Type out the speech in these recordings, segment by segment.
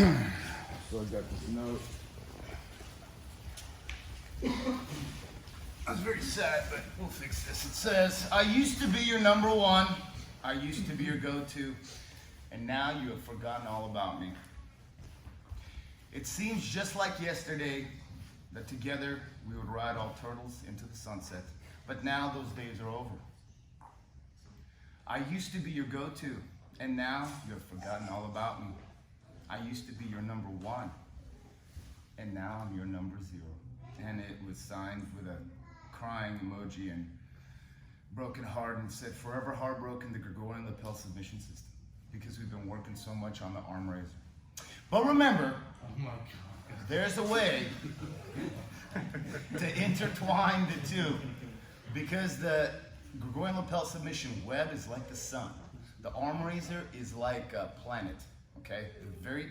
So I got this note. I was very sad, but we'll fix this. It says, I used to be your number one. I used to be your go-to. And now you have forgotten all about me. It seems just like yesterday that together we would ride all turtles into the sunset. But now those days are over. I used to be your go-to, and now you have forgotten all about me. I used to be your number one, and now I'm your number zero. And it was signed with a crying emoji and broken heart, and said, forever heartbroken, the Gregorian Lapel Submission System, because we've been working so much on the arm raiser. But remember, there's a way to intertwine the two, because the Gregorian Lapel Submission web is like the sun. The arm raiser is like a planet, okay? The very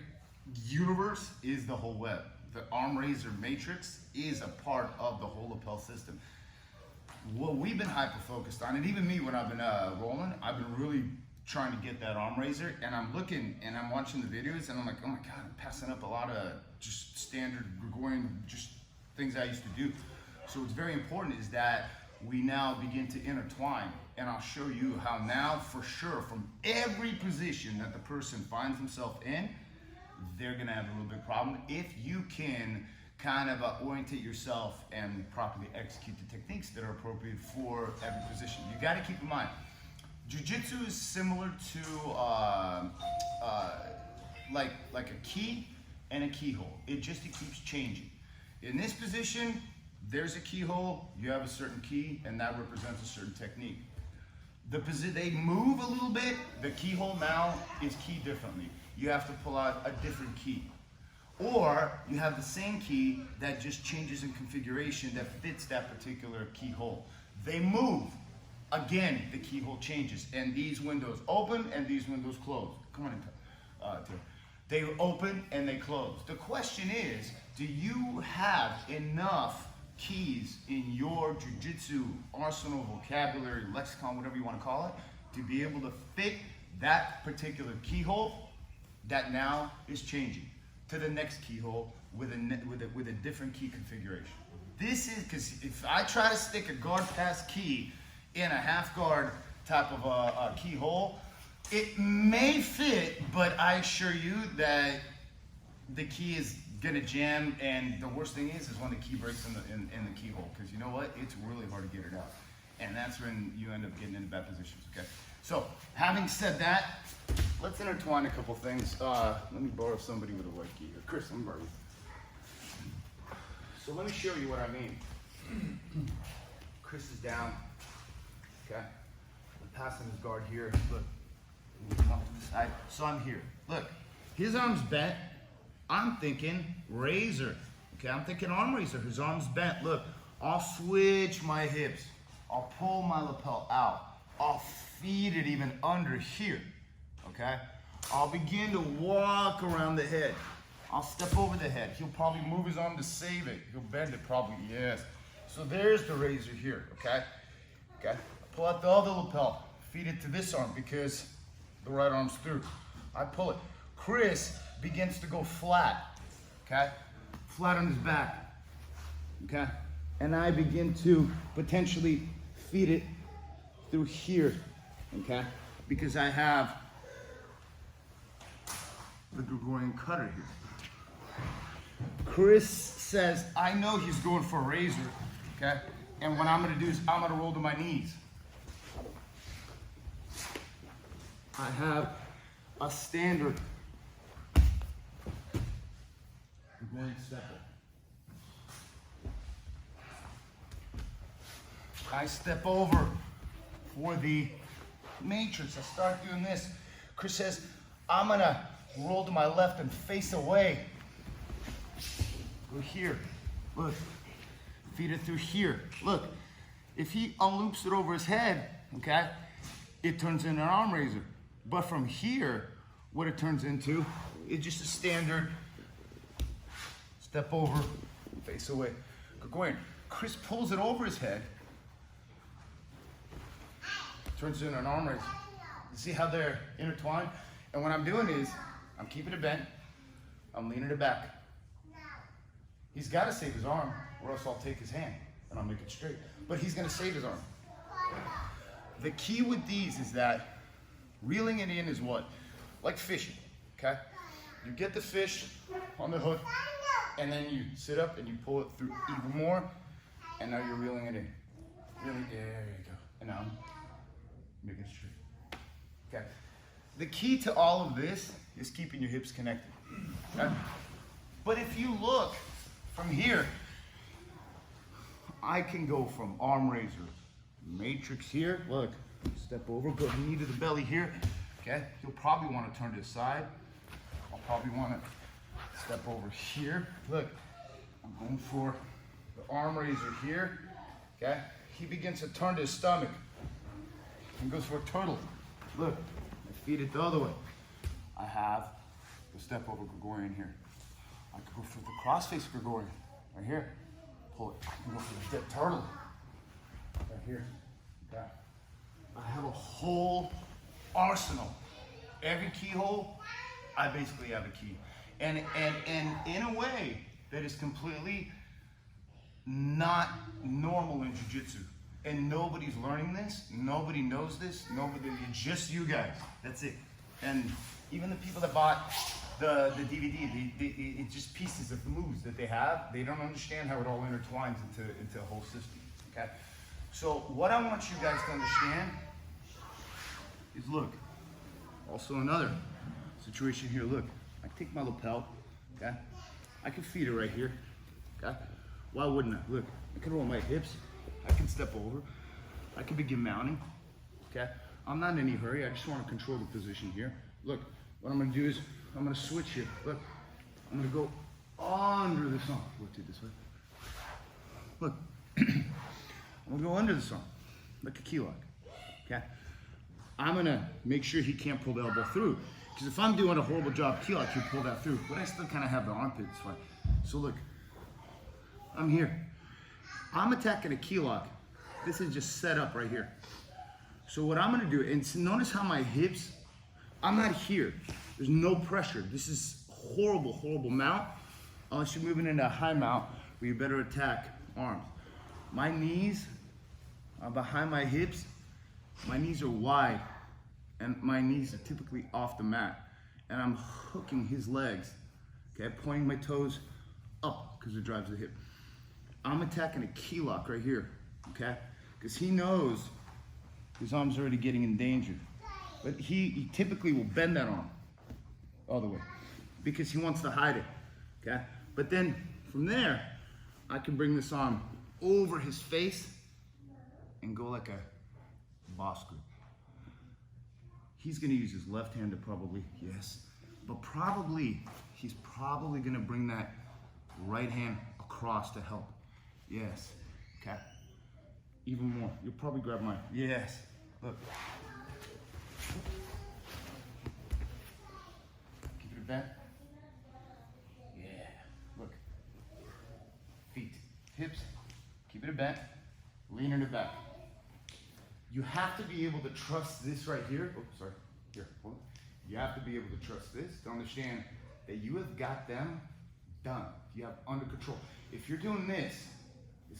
universe is the whole web. The arm raiser matrix is a part of the whole lapel system. What we've been hyper-focused on, and even me when I've been rolling, I've been really trying to get that arm raiser, and I'm looking and I'm watching the videos and I'm like, oh my God, I'm passing up a lot of just standard Gregorian just things I used to do. So what's very important is that we now begin to intertwine, and I'll show you how now for sure from every position that the person finds himself in, they're gonna have a little bit of problem if you can kind of orientate yourself and properly execute the techniques that are appropriate for every position. You gotta keep in mind, Jiu-Jitsu is similar to like a key and a keyhole. It keeps changing. In this position, there's a keyhole, you have a certain key, and that represents a certain technique. They move a little bit, the keyhole now is keyed differently. You have to pull out a different key. Or you have the same key that just changes in configuration that fits that particular keyhole. They move. Again, the keyhole changes, and these windows open and these windows close. Come on in, Tim. They open and they close. The question is, do you have enough keys in your jiu-jitsu arsenal, vocabulary, lexicon, whatever you want to call it, to be able to fit that particular keyhole that now is changing to the next keyhole with a different key configuration? This is, because if I try to stick a guard pass key in a half guard type of a keyhole, it may fit, but I assure you that the key is gonna jam, and the worst thing is when the key breaks in the keyhole, because you know what? It's really hard to get it out, and that's when you end up getting into bad positions. Okay. So having said that, let's intertwine a couple things. Let me borrow somebody with a white key here. Chris, let me borrow you. So let me show you what I mean. Chris is down. Okay. I'm passing his guard here. Look. Off to the side. So I'm here. Look. His arm's bent. I'm thinking razor. Okay, I'm thinking arm raiser. His arm's bent. Look, I'll switch my hips. I'll pull my lapel out. I'll feed it even under here. Okay? I'll begin to walk around the head. I'll step over the head. He'll probably move his arm to save it. He'll bend it probably, yes. So there's the razor here, okay? Okay? Pull out the other lapel. Feed it to this arm because the right arm's through. I pull it. Chris begins to go flat, okay? Flat on his back, okay? And I begin to potentially feed it through here, okay? Because I have the Gregorian cutter here. Chris says, I know he's going for a razor, okay? And what I'm gonna do is I'm gonna roll to my knees. I have a standard Gregorian stepper. I step over for the matrix. I start doing this. Chris says, I'm gonna roll to my left and face away. Go here. Look. Feed it through here. Look. If he unloops it over his head, okay, it turns into an arm raiser. But from here, what it turns into is just a standard step over, face away. Gregorian. Chris pulls it over his head. Turns into an arm raiser. You see how they're intertwined? And what I'm doing is, I'm keeping it bent. I'm leaning it back. He's got to save his arm, or else I'll take his hand and I'll make it straight. But he's going to save his arm. The key with these is that reeling it in is what? Like fishing, okay? You get the fish on the hook, and then you sit up and you pull it through even more, and now you're reeling it in. Really, there you go. And now make it straight. Okay. The key to all of this is keeping your hips connected. Okay? But if you look from here, I can go from arm raiser, matrix here. Look, step over, go knee to the belly here. Okay. You'll probably want to turn to the side. I'll probably want to step over here. Look, I'm going for the arm raiser here. Okay. He begins to turn to his stomach and goes for a turtle. Look, I feed it the other way. I have the step over Gregorian here. I could go for the cross face Gregorian right here. Pull it. I can go for the dip turtle right here. Okay. I have a whole arsenal. Every keyhole, I basically have a key. And in a way that is completely not normal in jiu-jitsu. And nobody's learning this, nobody knows this, nobody, just you guys, that's it. And even the people that bought the DVD, it's just pieces of the moves that they have. They don't understand how it all intertwines into a whole system, okay? So what I want you guys to understand is, look, also another situation here, look, I take my lapel, okay? I can feed it right here, okay? Why wouldn't I? Look, I can roll my hips, I can step over, I can begin mounting, okay? I'm not in any hurry, I just want to control the position here. Look, what I'm gonna do is, I'm gonna switch here. Look, I'm gonna go under this arm. Rotate this way. Look, I'm gonna go under this arm, like a key lock, okay? I'm gonna make sure he can't pull the elbow through, because if I'm doing a horrible job key lock, he'll pull that through, but I still kind of have the armpit this way. So look, I'm here. I'm attacking a key lock. This is just set up right here. So what I'm gonna do, and notice how my hips, I'm not here. There's no pressure. This is horrible, horrible mount, unless you're moving into a high mount where you better attack arms. My knees are behind my hips. My knees are wide, and my knees are typically off the mat. And I'm hooking his legs, okay? Pointing my toes up, because it drives the hip. I'm attacking a key lock right here, okay? Because he knows his arm's already getting endangered. But he typically will bend that arm all the way because he wants to hide it, okay? But then from there, I can bring this arm over his face and go like a boss grip. He's gonna use his left hand to probably, yes, but probably, he's probably gonna bring that right hand across to help. Yes, okay? Even more, you'll probably grab mine. Yes, look. Keep it bent. Yeah, look. Feet, hips, keep it bent, leaning it back. You have to be able to trust this right here. Oh, sorry, here, hold on. You have to be able to trust this to understand that you have got them done. You have under control. If you're doing this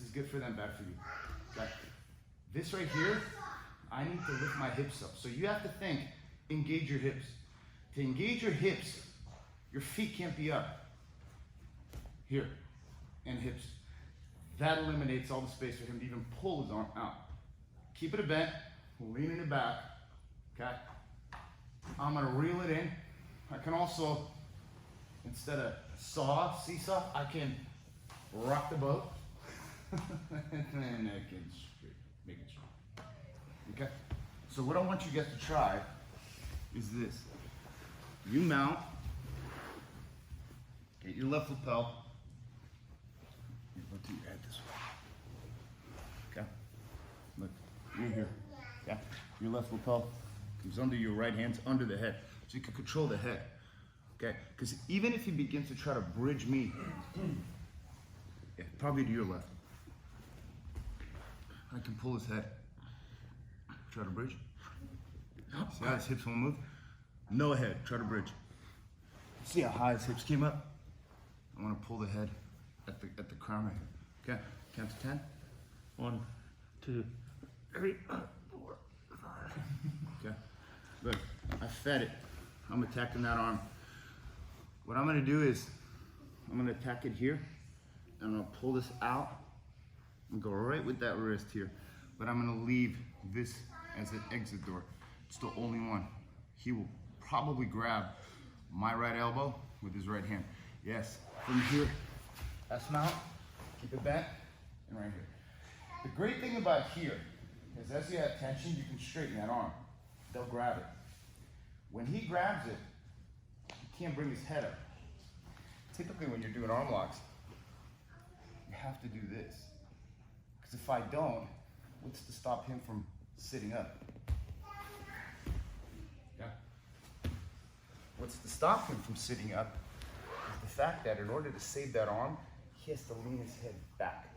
is good for them, bad for you. Okay? This right here, I need to lift my hips up. So you have to think, engage your hips. To engage your hips, your feet can't be up. Here, and hips. That eliminates all the space for him to even pull his arm out. Keep it bent, leaning it back, okay? I'm gonna reel it in. I can also, instead of seesaw, I can rock the boat. And make it straight. Okay? So what I want you guys to try is this. You mount, get your left lapel. What do you add this way? Okay? Look, you're here. Okay? Your left lapel comes under your right hand, under the head. So you can control the head. Okay? Because even if he begins to try to bridge me, yeah, probably to your left. I can pull his head. Try to bridge. See how his hips won't move? No head. Try to bridge. See how high his hips came up? I want to pull the head at the crown right here. Okay, count to 10. 1, 2, 3, 4, 5. Okay, look, I fed it. I'm attacking that arm. What I'm gonna do is, I'm gonna attack it here, and I'm gonna pull this out, and go right with that wrist here. But I'm gonna leave this as an exit door. It's the only one. He will probably grab my right elbow with his right hand. Yes, from here, S mount, keep it bent, and right here. The great thing about here is as you have tension, you can straighten that arm. They'll grab it. When he grabs it, he can't bring his head up. Typically when you're doing arm locks, you have to do this. Because if I don't, what's to stop him from sitting up? Yeah. What's to stop him from sitting up is the fact that in order to save that arm, he has to lean his head back.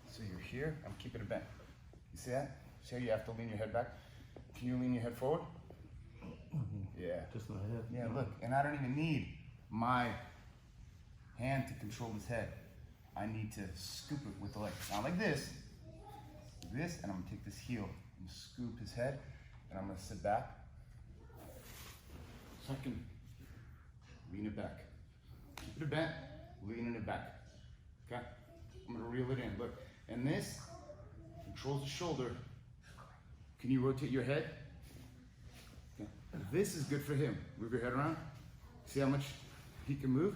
So you're here, I'm keeping it bent. You see that? See how you have to lean your head back? Can you lean your head forward? Yeah. Just my head. Yeah, look, and I don't even need my hand to control his head. I need to scoop it with the leg. Not like this, and I'm gonna take this heel and scoop his head, and I'm gonna sit back. So I can lean it back. Keep it bent, leaning it back. Okay? I'm gonna reel it in, look. And this controls the shoulder. Can you rotate your head? Okay. This is good for him. Move your head around. See how much he can move?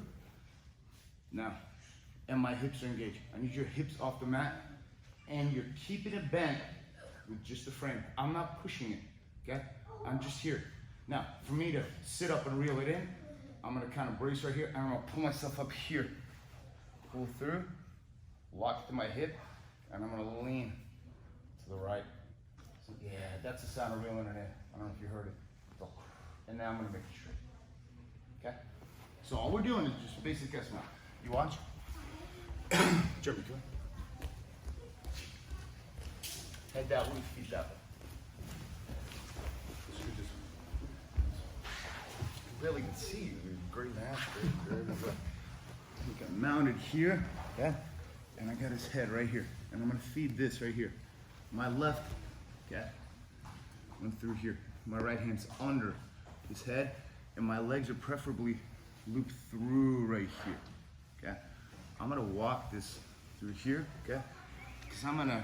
Now, and my hips are engaged. I need your hips off the mat, and you're keeping it bent with just the frame. I'm not pushing it, okay? I'm just here. Now, for me to sit up and reel it in, I'm gonna kind of brace right here, and I'm gonna pull myself up here. Pull through, lock it to my hip, and I'm gonna lean to the right. So, yeah, that's the sound of reeling it in. I don't know if you heard it. So, and now I'm gonna make it straight, okay? So all we're doing is just basic S mount. You watch. Jeremy, go. Head that way, feet that way. I barely can see you. Great mask. Got mounted here, yeah, and I got his head right here, and I'm gonna feed this right here. My left, okay, went through here. My right hand's under his head, and my legs are preferably looped through right here, okay. I'm gonna walk this through here, okay, because I'm gonna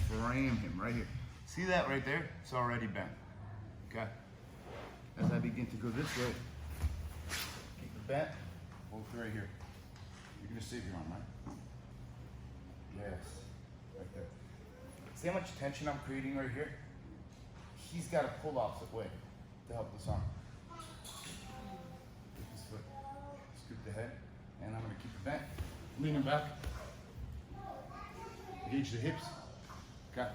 frame him right here. See that right there? It's already bent, okay. As I begin to go this way, keep it bent, pull through right here. You're gonna save your arm, right? Yes, right there. See how much tension I'm creating right here? He's got to pull opposite way to help this arm. Take this foot, scoop the head, and I'm gonna keep it bent. Leaning back. Engage the hips. Okay.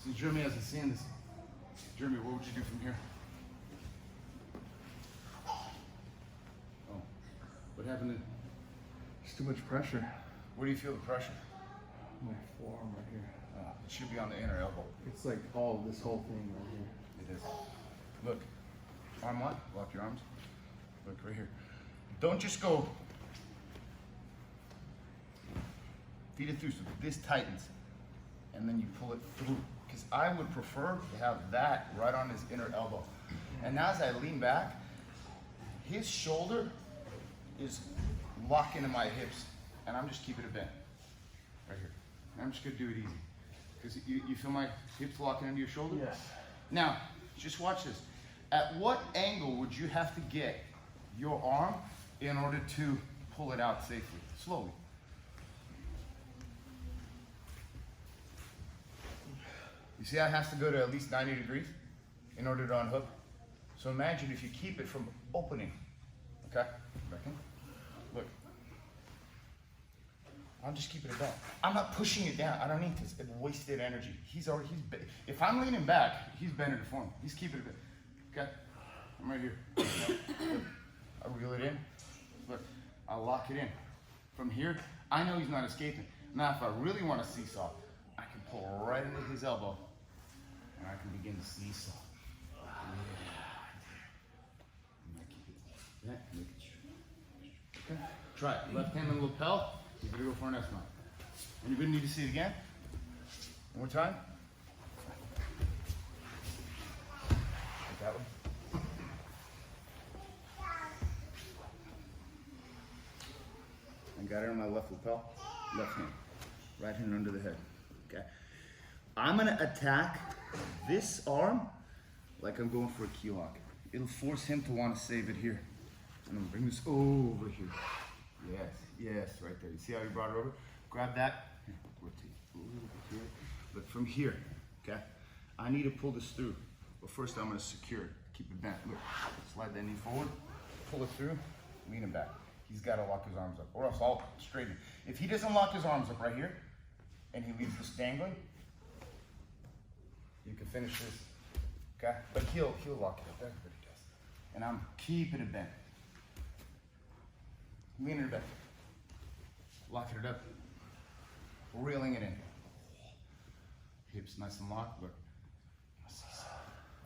See, Jeremy hasn't seen this. Jeremy, what would you do from here? Oh, what happened to... It's too much pressure. Where do you feel the pressure? My forearm right here. It should be on the inner elbow. It's like all this whole thing right here. It is. Look, arm lock, lock your arms. Look right here. Don't just go feed it through so this tightens and then you pull it through. Because I would prefer to have that right on his inner elbow. And now as I lean back, his shoulder is locking into my hips and I'm just keeping it bent. Right here. And I'm just gonna do it easy. Because you feel my hips locking into your shoulder? Yes. Now, just watch this. At what angle would you have to get your arm in order to pull it out safely? Slowly. You see how it has to go to at least 90 degrees in order to unhook? So imagine if you keep it from opening. Okay? Back in. Look. I'm just keeping it back. I'm not pushing it down. I don't need this. It's wasted energy. If I'm leaning back, he's bending it for me. He's keeping it back. Okay? I'm right here. Look. I reel it in. Look. I lock it in. From here, I know he's not escaping. Now, if I really want to seesaw, I can pull right into his elbow, and I can begin to seesaw. Yeah. And I keep it Yeah, make it sure. Okay. Try it. Left hand on the lapel. You're gonna go for an S-mount. Anybody need to see it again? One more time. Like that one. I got it on my left lapel, left hand. Right hand under the head. Okay. I'm gonna attack this arm like I'm going for a key lock. It'll force him to want to save it here. I'm gonna bring this over here. Yes, yes, right there. You see how you brought it over? Grab that. Here, rotate a little bit here. But from here, okay? I need to pull this through. But first I'm gonna secure it. Keep it bent. Look, slide that knee forward, pull it through, lean him back. He's gotta lock his arms up, or else I'll straighten. If he doesn't lock his arms up right here, and he leaves this dangling, you can finish this, okay? But he'll lock it up, everybody does. And I'm keeping it bent. Leaning it back. Locking it up. Reeling it in. Hips nice and locked, look.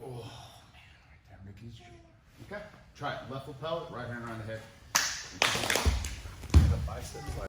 Oh, man, right there, making it straight. Okay, try it. Left lapel, right hand around the head. The biceps.